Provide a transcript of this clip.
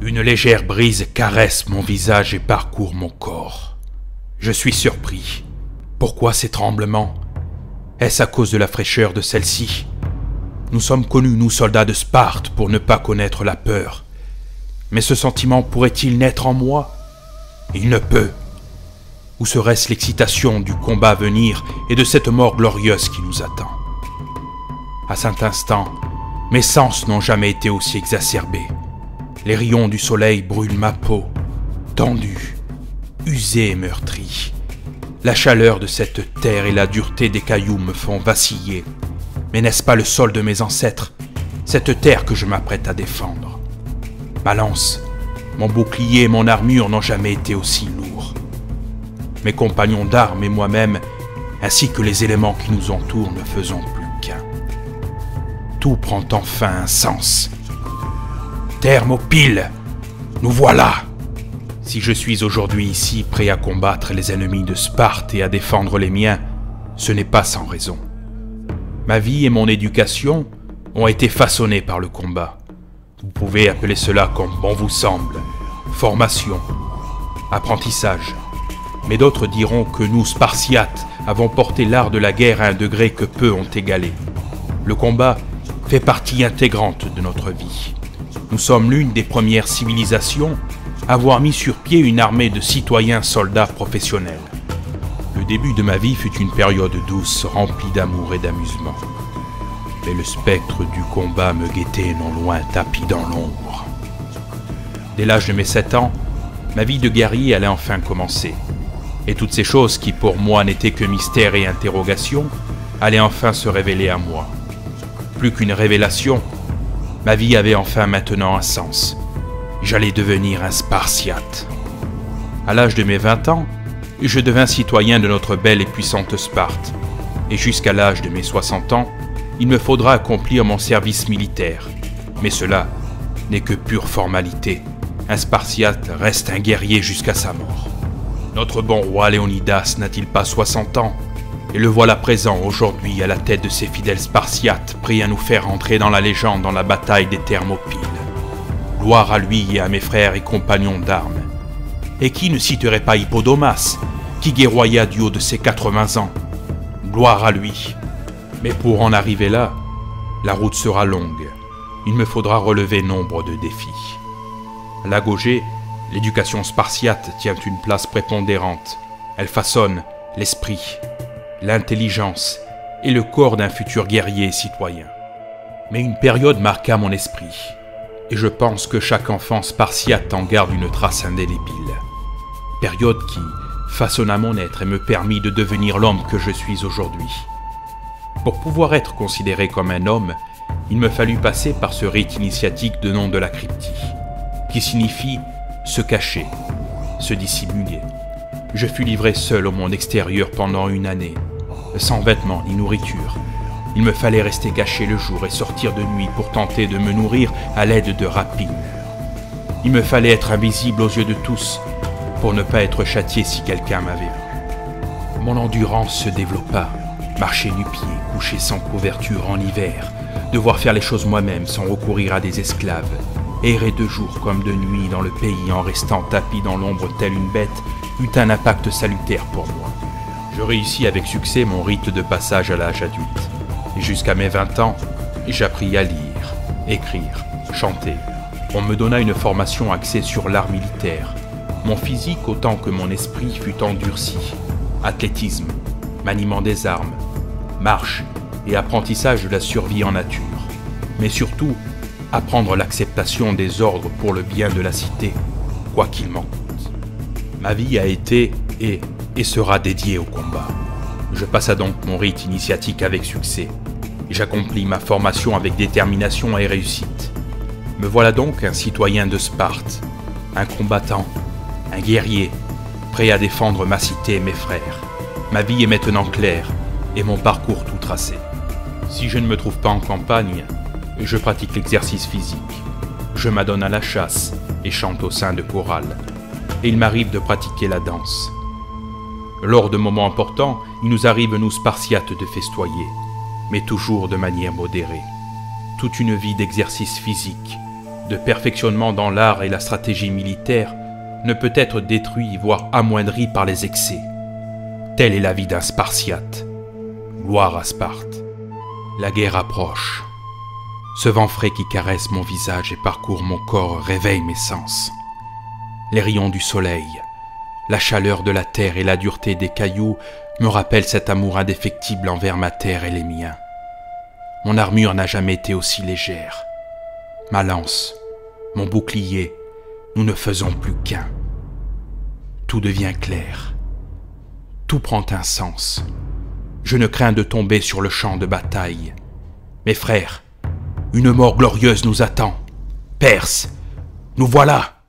Une légère brise caresse mon visage et parcourt mon corps. Je suis surpris. Pourquoi ces tremblements? Est-ce à cause de la fraîcheur de celle-ci? Nous sommes connus, nous soldats de Sparte, pour ne pas connaître la peur. Mais ce sentiment pourrait-il naître en moi? Il ne peut. Ou serait-ce l'excitation du combat à venir et de cette mort glorieuse qui nous attend? À cet instant, mes sens n'ont jamais été aussi exacerbés. Les rayons du soleil brûlent ma peau, tendue, usée et meurtrie. La chaleur de cette terre et la dureté des cailloux me font vaciller. Mais n'est-ce pas le sol de mes ancêtres, cette terre que je m'apprête à défendre? Ma lance, mon bouclier et mon armure n'ont jamais été aussi lourds. Mes compagnons d'armes et moi-même, ainsi que les éléments qui nous entourent, ne faisons plus qu'un. Tout prend enfin un sens. Thermopyles, nous voilà! Si je suis aujourd'hui ici prêt à combattre les ennemis de Sparte et à défendre les miens, ce n'est pas sans raison. Ma vie et mon éducation ont été façonnées par le combat. Vous pouvez appeler cela comme bon vous semble, formation, apprentissage. Mais d'autres diront que nous, Spartiates, avons porté l'art de la guerre à un degré que peu ont égalé. Le combat fait partie intégrante de notre vie. Nous sommes l'une des premières civilisations à avoir mis sur pied une armée de citoyens soldats professionnels. Le début de ma vie fut une période douce, remplie d'amour et d'amusement. Mais le spectre du combat me guettait non loin, tapi dans l'ombre. Dès l'âge de mes 7 ans, ma vie de guerrier allait enfin commencer. Et toutes ces choses qui pour moi n'étaient que mystères et interrogations allaient enfin se révéler à moi. Plus qu'une révélation, ma vie avait enfin maintenant un sens. J'allais devenir un Spartiate. À l'âge de mes 20 ans, je devins citoyen de notre belle et puissante Sparte. Et jusqu'à l'âge de mes 60 ans, il me faudra accomplir mon service militaire. Mais cela n'est que pure formalité. Un Spartiate reste un guerrier jusqu'à sa mort. Notre bon roi Léonidas n'a-t-il pas 60 ans? Et le voilà présent aujourd'hui à la tête de ses fidèles Spartiates, prêts à nous faire entrer dans la légende dans la bataille des Thermopyles. Gloire à lui et à mes frères et compagnons d'armes. Et qui ne citerait pas Hippodamas, qui guerroya du haut de ses 80 ans? Gloire à lui. Mais pour en arriver là, la route sera longue. Il me faudra relever nombre de défis. À l'agogée, l'éducation spartiate tient une place prépondérante. Elle façonne l'esprit, l'intelligence et le corps d'un futur guerrier et citoyen. Mais une période marqua mon esprit, et je pense que chaque enfant spartiate en garde une trace indélébile. Période qui façonna mon être et me permit de devenir l'homme que je suis aujourd'hui. Pour pouvoir être considéré comme un homme, il me fallut passer par ce rite initiatique de nom de la cryptie, qui signifie se cacher, se dissimuler. Je fus livré seul au monde extérieur pendant une année, sans vêtements ni nourriture. Il me fallait rester caché le jour et sortir de nuit pour tenter de me nourrir à l'aide de rapines. Il me fallait être invisible aux yeux de tous pour ne pas être châtié si quelqu'un m'avait vu. Mon endurance se développa, marcher nu-pied, coucher sans couverture en hiver, devoir faire les choses moi-même sans recourir à des esclaves, errer de jour comme de nuit dans le pays en restant tapi dans l'ombre telle une bête, eut un impact salutaire pour moi. Je réussis avec succès mon rite de passage à l'âge adulte. Et jusqu'à mes 20 ans, j'appris à lire, écrire, chanter. On me donna une formation axée sur l'art militaire. Mon physique autant que mon esprit fut endurci. Athlétisme, maniement des armes, marche et apprentissage de la survie en nature. Mais surtout, apprendre l'acceptation des ordres pour le bien de la cité, quoi qu'il m'en coûte. Ma vie a été, est et sera dédiée au combat. Je passa donc mon rite initiatique avec succès, et j'accomplis ma formation avec détermination et réussite. Me voilà donc un citoyen de Sparte, un combattant, un guerrier, prêt à défendre ma cité et mes frères. Ma vie est maintenant claire, et mon parcours tout tracé. Si je ne me trouve pas en campagne, je pratique l'exercice physique. Je m'adonne à la chasse et chante au sein de chorales. Et il m'arrive de pratiquer la danse. Lors de moments importants, il nous arrive, nous Spartiates, de festoyer, mais toujours de manière modérée. Toute une vie d'exercice physique, de perfectionnement dans l'art et la stratégie militaire, ne peut être détruit, voire amoindri par les excès. Telle est la vie d'un Spartiate. Gloire à Sparte. La guerre approche. Ce vent frais qui caresse mon visage et parcourt mon corps réveille mes sens. Les rayons du soleil, la chaleur de la terre et la dureté des cailloux me rappellent cet amour indéfectible envers ma terre et les miens. Mon armure n'a jamais été aussi légère. Ma lance, mon bouclier, nous ne faisons plus qu'un. Tout devient clair. Tout prend un sens. Je ne crains de tomber sur le champ de bataille. Mes frères, une mort glorieuse nous attend. Perse, nous voilà!